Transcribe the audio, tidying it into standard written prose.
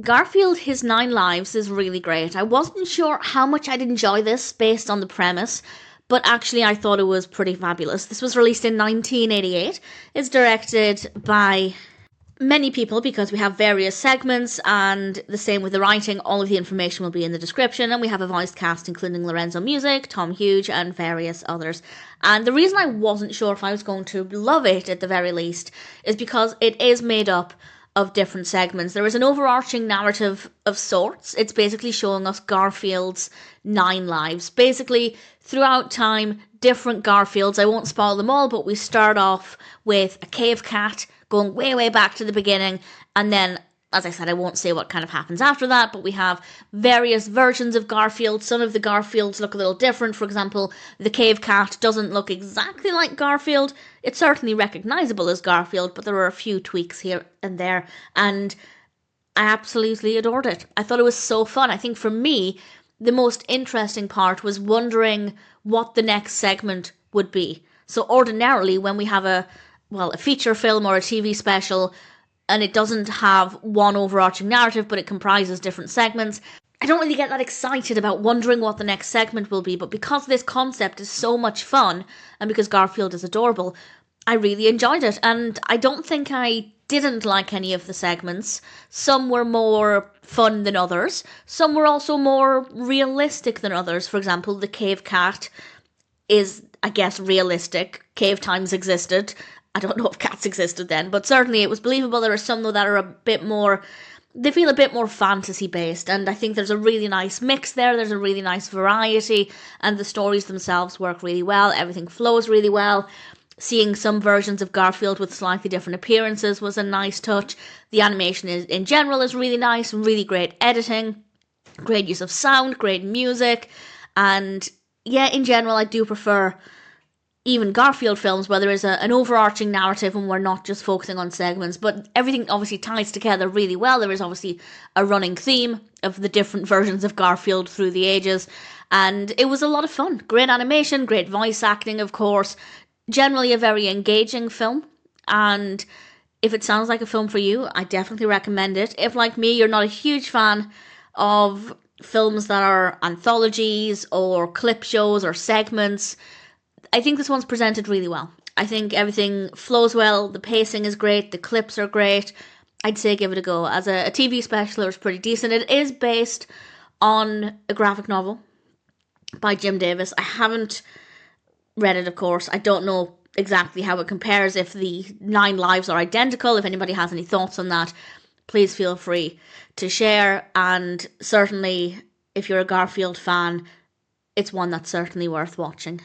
Garfield, His Nine Lives is really great. I wasn't sure how much I'd enjoy this based on the premise, but actually I thought it was pretty fabulous. This was released in 1988. It's directed by many people because we have various segments, and the same with the writing. All of the information will be in the description, and we have a voiced cast including Lorenzo Music, Thom Hughes, and various others. And the reason I wasn't sure if I was going to love it at the very least is because it is made up of different segments. There is an overarching narrative of sorts. It's basically showing us Garfield's 9 lives. Basically, throughout time, different Garfields. I won't spoil them all, but we start off with a cave cat going way, way back to the beginning, and then, as I said, I won't say what kind of happens after that, but we have various versions of Garfield. Some of the Garfields look a little different. For example, the cave cat doesn't look exactly like Garfield. It's certainly recognisable as Garfield, but there are a few tweaks here and there, and I absolutely adored it. I thought it was so fun. I think for me, the most interesting part was wondering what the next segment would be. So ordinarily, when we have a feature film or a TV special, and it doesn't have one overarching narrative, but it comprises different segments, I don't really get that excited about wondering what the next segment will be. But because this concept is so much fun, and because Garfield is adorable, I really enjoyed it. And I don't think I didn't like any of the segments. Some were more fun than others. Some were also more realistic than others. For example, the cave cat is, I guess, realistic. Cave times existed. I don't know if cats existed then, but certainly it was believable. There are some, though, that are a bit more, they feel a bit more fantasy-based, and I think there's a really nice mix there. There's a really nice variety, and the stories themselves work really well. Everything flows really well. Seeing some versions of Garfield with slightly different appearances was a nice touch. The animation in general is really nice, really great editing, great use of sound, great music, and yeah, in general, I do prefer even Garfield films where there is an overarching narrative and we're not just focusing on segments, but everything obviously ties together really well. There is obviously a running theme of the different versions of Garfield through the ages, and it was a lot of fun. Great animation, great voice acting, of course. Generally a very engaging film, and if it sounds like a film for you, I definitely recommend it. If, like me, you're not a huge fan of films that are anthologies or clip shows or segments, I think this one's presented really well. I think everything flows well, the pacing is great, the clips are great. I'd say give it a go. As a TV special, it was pretty decent. It is based on a graphic novel by Jim Davis. I haven't read it, of course. I don't know exactly how it compares, if the 9 lives are identical. If anybody has any thoughts on that, please feel free to share. And certainly, if you're a Garfield fan, it's one that's certainly worth watching.